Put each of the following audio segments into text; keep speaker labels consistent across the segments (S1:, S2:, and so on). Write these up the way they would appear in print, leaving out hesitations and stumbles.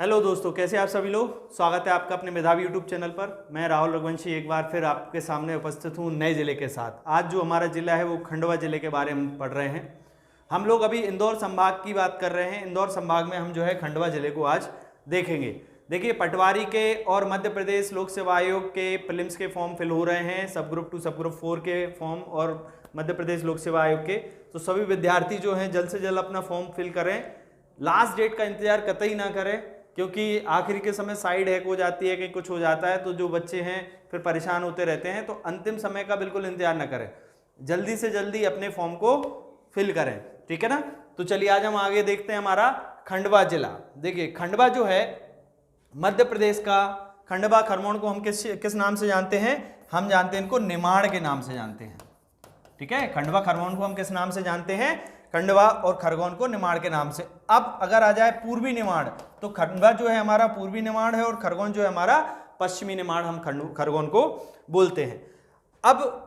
S1: Hello दोस्तों, कैसे आप सभी लोग। स्वागत है आपका अपने मेधावी यूट्यूब चैनल पर। मैं राहुल रघुवंशी एक बार फिर आपके सामने उपस्थित हूँ नए ज़िले के साथ। आज जो हमारा ज़िला है वो खंडवा ज़िले के बारे में पढ़ रहे हैं। हम लोग अभी इंदौर संभाग की बात कर रहे हैं। इंदौर संभाग में हम जो है खंडवा ज़िले को आज देखेंगे। देखिए, पटवारी के और मध्य प्रदेश लोक सेवा आयोग के प्रीलिम्स के फॉर्म फिल हो रहे हैं, सब ग्रुप 2 सब ग्रुप 4 के फॉर्म और मध्य प्रदेश लोक सेवा आयोग के। तो सभी विद्यार्थी जो हैं जल्द से जल्द अपना फॉर्म फिल करें। लास्ट डेट का इंतजार कतई ना करें, क्योंकि आखिरी के समय साइड हैक हो जाती है कि कुछ हो जाता है तो जो बच्चे हैं फिर परेशान होते रहते हैं। तो अंतिम समय का बिल्कुल इंतजार ना करें, जल्दी से जल्दी अपने फॉर्म को फिल करें, ठीक है ना। तो चलिए आज हम आगे देखते हैं हमारा खंडवा जिला। देखिए, खंडवा जो है मध्य प्रदेश का, खंडवा खरगोन को हम किस नाम से जानते हैं? हम जानते हैं इनको निमाड़ के नाम से जानते हैं, ठीक है। खंडवा खरगोन को हम किस नाम से जानते हैं? खंडवा और खरगोन को निमाड़ के नाम से। अब अगर आ जाए पूर्वी निमाड़, तो खंडवा जो है हमारा पूर्वी निमाड़ है और खरगोन जो है हमारा पश्चिमी निमाड़, हम खरगोन को बोलते हैं। अब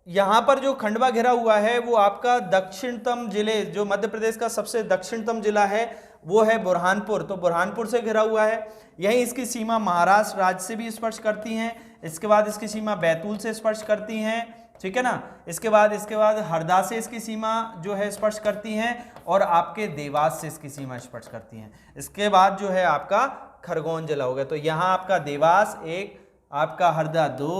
S1: यहां पर जो खंडवा घिरा हुआ है वो आपका दक्षिणतम जिले, जो मध्य प्रदेश का सबसे दक्षिणतम जिला है वो है बुरहानपुर। तो बुरहानपुर से घिरा हुआ है। यहीं इसकी सीमा महाराष्ट्र राज्य से भी स्पर्श करती हैं। इसके बाद इसकी सीमा बैतूल से स्पर्श करती हैं, ठीक है ना। इसके बाद हरदा से इसकी सीमा जो है स्पर्श करती हैं और आपके देवास से इसकी सीमा स्पर्श करती हैं। इसके बाद जो है आपका खरगोन जिला हो गया। तो यहाँ आपका देवास 1, आपका हरदा 2,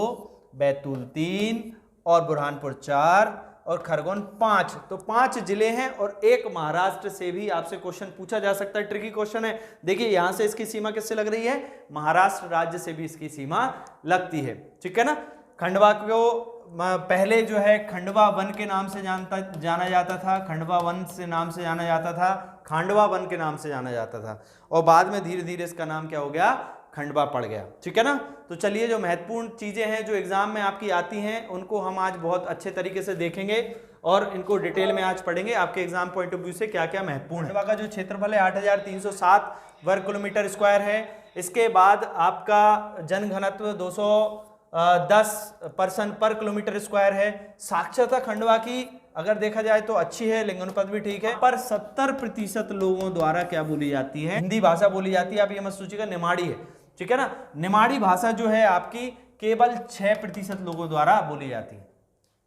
S1: बैतूल 3 और बुरहानपुर 4 और खरगोन 5। तो 5 जिले हैं और एक महाराष्ट्र से भी आपसे क्वेश्चन पूछा जा सकता है। ट्रिकी क्वेश्चन है। देखिए, यहाँ से इसकी सीमा किससे लग रही है? महाराष्ट्र राज्य से भी इसकी सीमा लगती है, ठीक है ना। खंडवा को पहले जो है खंडवा वन के नाम से जाना जाता था, खंडवा वन से नाम से जाना जाता था, खांडवा वन के नाम से जाना जाता था और बाद में धीरे धीरे इसका नाम क्या हो गया? खंडवा पड़ गया, ठीक है ना। तो चलिए, जो महत्वपूर्ण चीजें हैं जो एग्जाम में आपकी आती हैं उनको हम आज बहुत अच्छे तरीके से देखेंगे और इनको डिटेल में आज पढ़ेंगे। आपके एग्जाम पॉइंट ऑफ व्यू से क्या क्या महत्वपूर्ण है। खंडवा का जो क्षेत्रफल है 8307 वर्ग किलोमीटर स्क्वायर है। इसके बाद आपका जनघनत्व 210 पर्सन पर किलोमीटर स्क्वायर है। साक्षरता खंडवा की अगर देखा जाए तो अच्छी है, लिंगानुपात भी ठीक है। पर 70% लोगों द्वारा क्या बोली जाती है? हिंदी भाषा बोली जाती है। आप ये मत सोचिएगा निमाड़ी है, ठीक है ना। निमाड़ी भाषा जो है आपकी केवल 6% लोगों द्वारा बोली जाती है।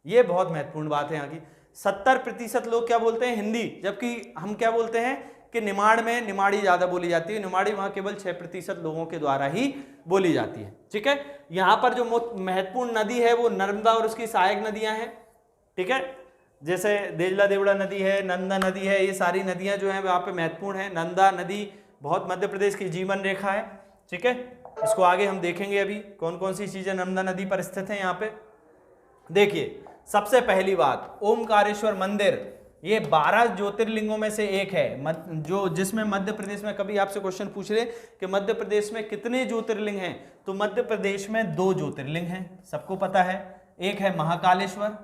S1: ये बहुत महत्वपूर्ण बात है यहाँ की। 70% लोग क्या बोलते हैं? हिंदी, जबकि हम क्या बोलते हैं कि निमाड़ में निमाड़ी ज्यादा बोली जाती है। निमाड़ी वहां केवल 6% लोगों के द्वारा ही बोली जाती है, ठीक है। यहाँ पर जो महत्वपूर्ण नदी है वो नर्मदा और उसकी सहायक नदियां हैं, ठीक है। जैसे देजला देवड़ा नदी है, नंदा नदी है, ये सारी नदियां जो हैं वहाँ पे महत्वपूर्ण है। नंदा नदी बहुत मध्य प्रदेश की जीवन रेखा है, ठीक है। इसको आगे हम देखेंगे अभी कौन कौन सी चीजें नर्मदा नदी पर स्थित है। यहाँ पे देखिए, सबसे पहली बात, ओमकारेश्वर मंदिर, ये 12 ज्योतिर्लिंगों में से एक है, जो जिसमें मध्य प्रदेश में कभी आपसे क्वेश्चन पूछ रहे कि मध्य प्रदेश में कितने ज्योतिर्लिंग हैं, तो मध्य प्रदेश में 2 ज्योतिर्लिंग हैं, सबको पता है। एक है महाकालेश्वर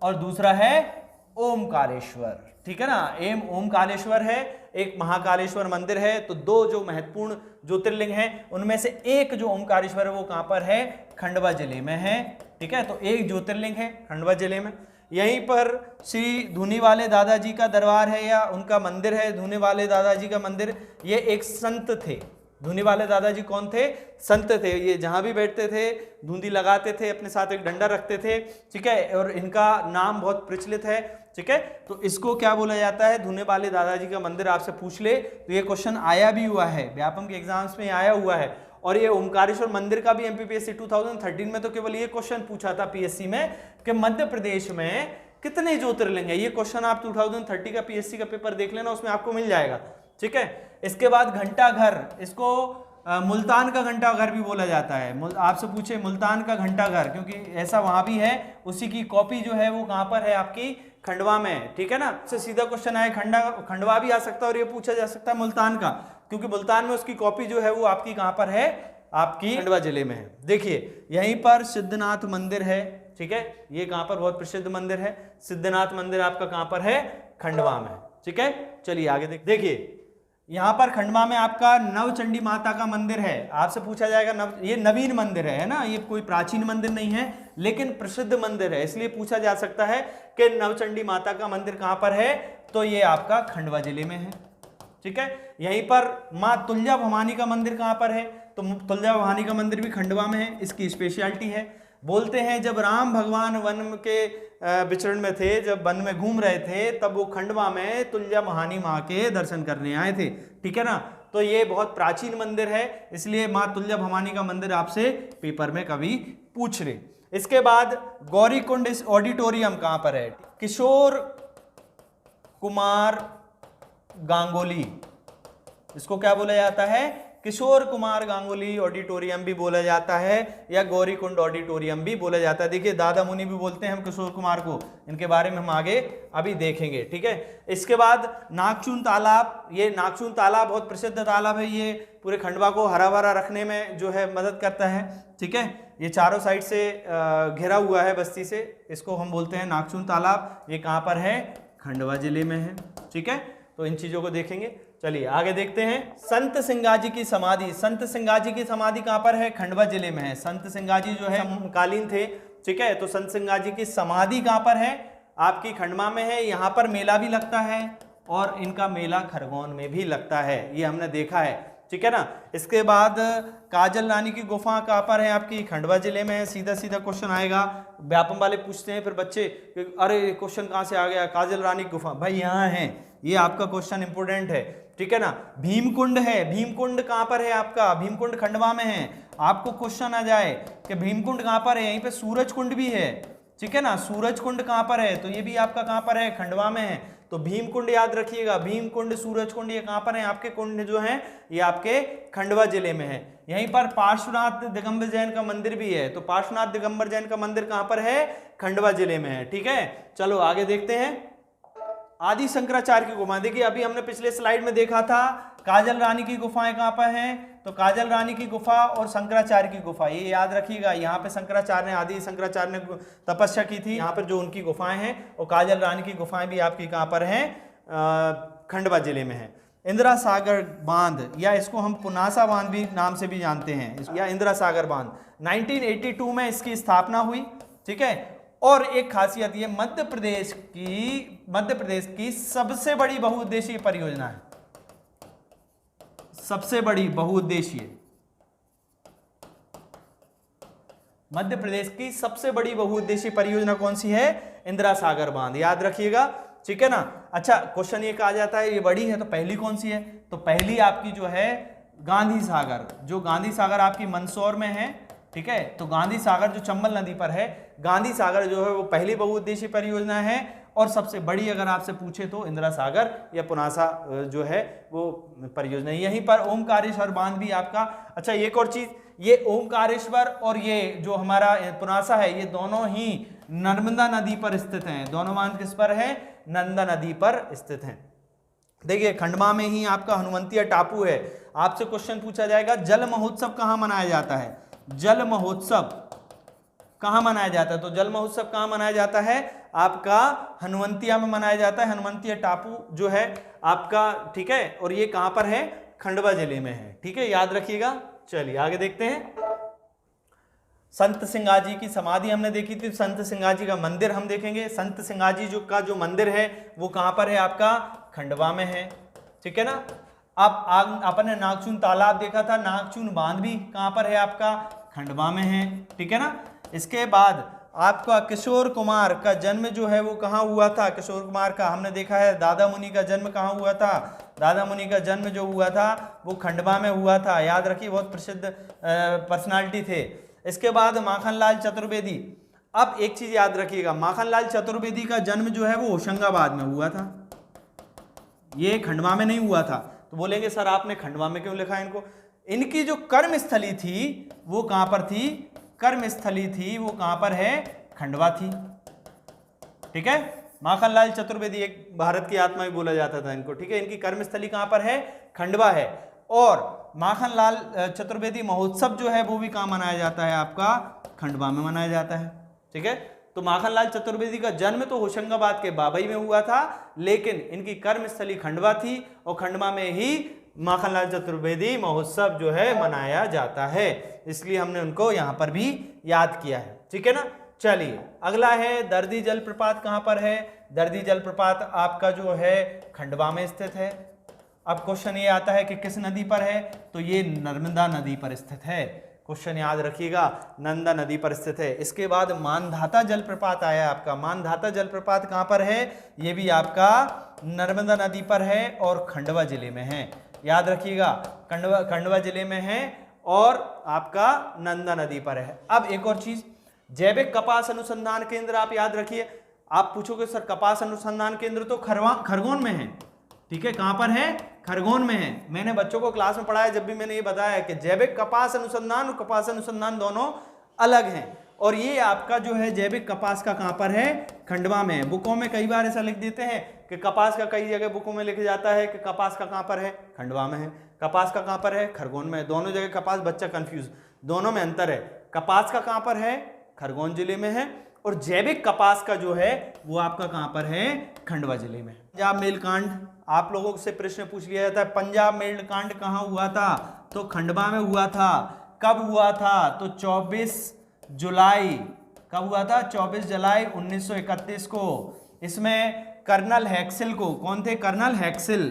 S1: और दूसरा है ओमकारेश्वर, ठीक है ना। ओमकारेश्वर है, एक महाकालेश्वर मंदिर है। तो 2 जो महत्वपूर्ण ज्योतिर्लिंग हैं उनमें से एक जो ओमकारेश्वर है वो कहां पर है? खंडवा जिले में है, ठीक है। तो एक ज्योतिर्लिंग है खंडवा जिले में। यहीं पर श्री धूनी वाले दादाजी का दरबार है या उनका मंदिर है, धूनी वाले दादाजी का मंदिर। ये एक संत थे। धूनी वाले दादाजी कौन थे? संत थे। ये जहां भी बैठते थे धूंधी लगाते थे, अपने साथ एक डंडा रखते थे, ठीक है। और इनका नाम बहुत प्रचलित है, ठीक है। तो इसको क्या बोला जाता है? धूने वाले दादाजी का मंदिर। आपसे पूछ ले तो ये क्वेश्चन आया भी हुआ है, व्यापम के एग्जाम्स में आया हुआ है। और ये ओमकारेश्वर मंदिर का भी एमपीपीएससी 2013 में तो केवल ये क्वेश्चन पूछा था पीएससी में कि मध्य प्रदेश में कितने ज्योतिर्लिंग है। ये क्वेश्चन आप 2030 का पीएससी का पेपर देख लेना, उसमें आपको मिल जाएगा, ठीक है। इसके बाद घंटा घर, इसको मुल्तान का घंटा घर भी बोला जाता है। आपसे पूछे मुल्तान का घंटा घर, क्योंकि ऐसा वहां भी है, उसी की कॉपी जो है वो कहां पर है? आपकी खंडवा में, ठीक है ना। से सीधा क्वेश्चन आए खंडवा भी आ सकता है और ये पूछा जा सकता है मुल्तान का, क्योंकि मुल्तान में उसकी कॉपी जो है वो आपकी कहां पर है? आपकी खंडवा जिले में है। देखिए, यहीं पर सिद्धनाथ मंदिर है, ठीक है। ये कहां पर? बहुत प्रसिद्ध मंदिर है। सिद्धनाथ मंदिर आपका कहां पर है? खंडवा में, ठीक है। चलिए आगे देखिए, यहाँ पर खंडवा में आपका नवचंडी माता का मंदिर है। आपसे पूछा जाएगा ये नवीन मंदिर है ना, ये कोई प्राचीन मंदिर नहीं है लेकिन प्रसिद्ध मंदिर है, इसलिए पूछा जा सकता है कि नवचंडी माता का मंदिर कहाँ पर है? तो ये आपका खंडवा जिले में है, ठीक है। यहीं पर माँ तुलजा भवानी का मंदिर कहाँ पर है, तो तुलजा भवानी का मंदिर भी खंडवा में है, इसकी स्पेशलिटी है। बोलते हैं जब राम भगवान वन के विचरण में थे, जब वन में घूम रहे थे, तब वो खंडवा में तुलजा भवानी माँ के दर्शन करने आए थे, ठीक है ना। तो ये बहुत प्राचीन मंदिर है, इसलिए माँ तुलजा भवानी का मंदिर आपसे पेपर में कभी पूछ ले। इसके बाद गौरीकुंड ऑडिटोरियम कहाँ पर है, किशोर कुमार गांगुली, इसको क्या बोला जाता है, किशोर कुमार गांगुली ऑडिटोरियम भी बोला जाता है या गौरीकुंड ऑडिटोरियम भी बोला जाता है। देखिए दादा मुनि भी बोलते हैं हम किशोर कुमार को, इनके बारे में हम आगे अभी देखेंगे, ठीक है। इसके बाद नागचून तालाब, ये नागचून तालाब बहुत प्रसिद्ध तालाब है, ये पूरे खंडवा को हरा भरा रखने में जो है मदद करता है, ठीक है। ये चारों साइड से घिरा हुआ है बस्ती से, इसको हम बोलते हैं नागचून तालाब। ये कहाँ पर है, खंडवा जिले में है, ठीक है। तो इन चीजों को देखेंगे। चलिए आगे देखते हैं। संत सिंगाजी की समाधि, संत सिंगाजी की समाधि कहाँ पर है, खंडवा जिले में है। संत सिंगाजी जो है समकालीन थे, ठीक है। तो संत सिंगाजी की समाधि कहाँ पर है, आपकी खंडवा में है। यहाँ पर मेला भी लगता है और इनका मेला खरगोन में भी लगता है, ये हमने देखा है, ठीक है ना। इसके बाद काजल रानी की गुफा कहाँ पर है, आपकी खंडवा जिले में है। सीधा सीधा क्वेश्चन आएगा, व्यापम वाले पूछते हैं फिर बच्चे, अरे क्वेश्चन कहाँ से आ गया, काजल रानी की गुफा, भाई यहाँ है, ये आपका क्वेश्चन इंपोर्टेंट है, ठीक है ना। भीमकुंड है, भीमकुंड कहाँ पर है आपका, भीमकुंड खंडवा में है। आपको क्वेश्चन आ जाए कि भीमकुंड कहाँ पर है, यहीं पे सूरज कुंड भी है, ठीक है ना। सूरज कुंड कहाँ पर है, तो ये भी आपका कहाँ पर है, खंडवा में है। तो भीमकुंड याद रखिएगा, भीमकुंड, सूरज कुंड, ये कहाँ पर है, आपके कुंड जो है ये आपके खंडवा जिले में है। यहीं पर पार्श्वनाथ दिगंबर जैन का मंदिर भी है, तो पार्श्वनाथ दिगंबर जैन का मंदिर कहाँ पर है, खंडवा जिले में है, ठीक है। चलो आगे देखते हैं। आदि शंकराचार्य की गुफा, देखिए अभी हमने पिछले स्लाइड में देखा था काजल रानी की गुफाएं कहाँ पर हैं, तो काजल रानी की गुफा और शंकराचार्य की गुफा, ये याद रखिएगा। यहाँ पे शंकराचार्य ने, आदि शंकराचार्य ने तपस्या की थी, यहाँ पर जो उनकी गुफाएं हैं, और काजल रानी की गुफाएं भी आपकी कहाँ पर हैं, खंडवा जिले में है। इंदिरा सागर बांध, या इसको हम पुनासा बांध भी नाम से भी जानते हैं, या इंदिरा सागर बांध, 1982 में इसकी स्थापना हुई, ठीक है। और एक खासियत ये मध्य प्रदेश की सबसे बड़ी बहुउद्देशीय परियोजना है, सबसे बड़ी बहुउद्देशीय, मध्य प्रदेश की सबसे बड़ी बहुउद्देशीय परियोजना कौन सी है, इंदिरा सागर बांध, याद रखिएगा, ठीक है ना। अच्छा क्वेश्चन ये कहा जाता है ये बड़ी है तो पहली कौन सी है, तो पहली आपकी जो है गांधी सागर, जो गांधी सागर आपकी मंदसौर में है, ठीक है। तो गांधी सागर जो चंबल नदी पर है, गांधी सागर जो है वो पहली बहुउद्देशीय परियोजना है। और सबसे बड़ी अगर आपसे पूछे तो इंदिरा सागर या पुनासा जो है वो परियोजना। यहीं पर ओमकारेश्वर बांध भी आपका। अच्छा एक और चीज, ये ओमकारेश्वर और ये जो हमारा पुनासा है, ये दोनों ही नर्मदा नदी पर स्थित हैं। दोनों बांध किस पर है, नर्मदा नदी पर स्थित हैं। देखिए खंडवा में ही आपका हनुमंतिया टापू है। आपसे क्वेश्चन पूछा जाएगा जल महोत्सव कहाँ मनाया जाता है, जल महोत्सव कहाँ मनाया जाता है, तो जल महोत्सव कहाँ मनाया जाता है, आपका हनुमंतिया में मनाया जाता है। हनुमंतिया टापू जो है आपका, ठीक है, और ये कहाँ पर है, खंडवा जिले में है, ठीक है, याद रखिएगा। चलिए आगे देखते हैं। संत सिंगाजी की समाधि हमने देखी थी, संत सिंगाजी का मंदिर हम देखेंगे। संत सिंगाजी जो मंदिर है वो कहाँ पर है, आपका खंडवा में है, ठीक है ना। आप अपने नागचून तालाब देखा था, नागचून बांध भी कहाँ पर है, आपका खंडवा में है, ठीक है ना। इसके बाद आपका किशोर कुमार का जन्म जो है वो कहाँ हुआ था, किशोर कुमार का हमने देखा है दादा मुनि का जन्म कहाँ हुआ था, दादा मुनि का जन्म जो हुआ था वो खंडवा में हुआ था, याद रखिए, बहुत प्रसिद्ध पर्सनालिटी थे। इसके बाद माखनलाल चतुर्वेदी। अब एक चीज याद रखिएगा, माखनलाल चतुर्वेदी का जन्म जो है वो होशंगाबाद में हुआ था, ये खंडवा में नहीं हुआ था। तो बोलेंगे सर आपने खंडवा में क्यों लिखा इनको, इनकी जो कर्मस्थली थी वो कहां पर थी, कर्मस्थली थी वो कहां पर है, खंडवा थी, ठीक है। माखनलाल चतुर्वेदी एक भारत की आत्मा भी बोला जाता था इनको, ठीक है। इनकी कर्मस्थली कहां पर है, खंडवा है। और माखनलाल चतुर्वेदी महोत्सव जो है वो भी कहां मनाया जाता है, आपका खंडवा में मनाया जाता है, ठीक है। तो माखनलाल चतुर्वेदी का जन्म तो होशंगाबाद के बाबई में हुआ था, लेकिन इनकी कर्मस्थली खंडवा थी और खंडवा में ही माखनलाल चतुर्वेदी महोत्सव जो है मनाया जाता है, इसलिए हमने उनको यहां पर भी याद किया है, ठीक है ना। चलिए अगला है दर्दी जलप्रपात कहां पर है, दर्दी जलप्रपात आपका जो है खंडवा में स्थित है। अब क्वेश्चन ये आता है कि किस नदी पर है, तो ये नर्मदा नदी पर स्थित है। क्वेश्चन याद रखिएगा, नर्मदा नदी पर स्थित है। इसके बाद मानधाता जलप्रपात आया आपका। मानधाता जलप्रपात कहाँ पर है, ये भी आपका नर्मदा नदी पर है और खंडवा जिले में है। याद रखिएगा, खंडवा जिले में है और आपका नर्मदा नदी पर है। अब एक और चीज, जैविक कपास अनुसंधान केंद्र आप याद रखिए। आप पूछोगे सर कपास अनुसंधान केंद्र तो खरगोन में है, ठीक है, कहां पर है, खरगोन में है। मैंने बच्चों को क्लास में पढ़ाया, जब भी मैंने ये बताया कि जैविक कपास अनुसंधान और कपास अनुसंधान दोनों अलग हैं, और ये आपका जो है जैविक कपास का कहां पर है, खंडवा में है। बुकों में कई बार ऐसा लिख देते हैं कि कपास का, कई जगह बुकों में लिखा जाता है कि कपास का कहां पर है, खंडवा में है। कपास का कहां पर है, खरगोन में है। दोनों जगह कपास, बच्चा कंफ्यूज, दोनों में अंतर है। कपास का कहां पर है, खरगोन जिले में है, और जैविक कपास का जो है वो आपका कहां पर है, खंडवा जिले में। पंजाब मेल कांड, आप लोगों से प्रश्न पूछ लिया जाता है, पंजाब मेल कांड कहां हुआ था, तो खंडवा में हुआ था। कब हुआ था, तो 24 जुलाई, कब हुआ था, 24 जुलाई 1931 को। इसमें कर्नल हैक्सिल को, कौन थे, कर्नल हैक्सिल,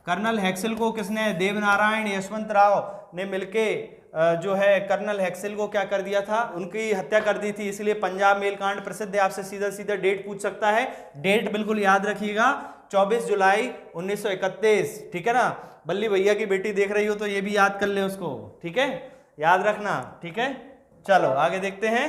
S1: कर्नल हैक्सिल को किसने, देवनारायण यशवंत राव ने मिलके जो है कर्नल हैक्सिल को क्या कर दिया था, उनकी हत्या कर दी थी। इसलिए पंजाब मेल कांड प्रसिद्ध है। आपसे सीधा सीधा डेट पूछ सकता है, डेट बिल्कुल याद रखिएगा, 24 जुलाई 1931, ठीक है ना। बल्ली भैया की बेटी देख रही हो तो ये भी याद कर ले उसको, ठीक है, याद रखना, ठीक है। चलो आगे देखते हैं।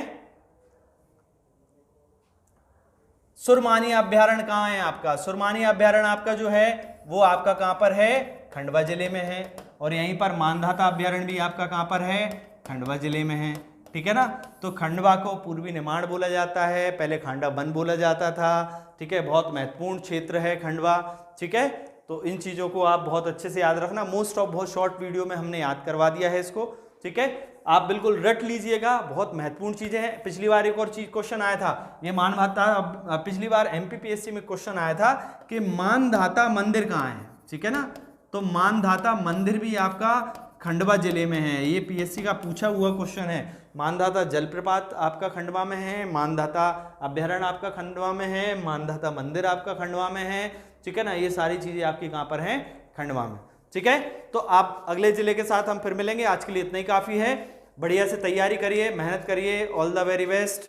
S1: सुरमानी अभ्यारण्य कहाँ है आपका, सुरमानी अभ्यारण्य आपका जो है वो आपका कहां पर है, खंडवा जिले में है। और यहीं पर मानधाता अभ्यारण्य भी आपका कहां पर है, खंडवा जिले में है, ठीक है ना। तो खंडवा को पूर्वी निमाड़ बोला जाता है, पहले खांडा वन बोला जाता था, ठीक है। बहुत महत्वपूर्ण क्षेत्र है खंडवा, ठीक है। तो इन चीजों को आप बहुत अच्छे से याद रखना। मोस्ट ऑफ बहुत शॉर्ट वीडियो में हमने याद करवा दिया है इसको, ठीक है। आप बिल्कुल रट लीजिएगा, बहुत महत्वपूर्ण चीजें हैं। पिछली बार एक और चीज क्वेश्चन आया था, ये मानधाता, पिछली बार एमपीपीएससी में क्वेश्चन आया था कि मानधाता मंदिर कहाँ है, ठीक है ना। तो मानधाता मंदिर भी आपका खंडवा जिले में है, ये पीएससी का पूछा हुआ क्वेश्चन है। मानधाता जलप्रपात आपका खंडवा में है, मानधाता अभ्यारण्य आपका खंडवा में है, मानधाता मंदिर आपका खंडवा में है, ठीक है ना। ये सारी चीजें आपकी कहाँ पर हैं, खंडवा में, ठीक है। तो आप अगले जिले के साथ हम फिर मिलेंगे। आज के लिए इतना ही काफी है। बढ़िया से तैयारी करिए, मेहनत करिए। All the very best.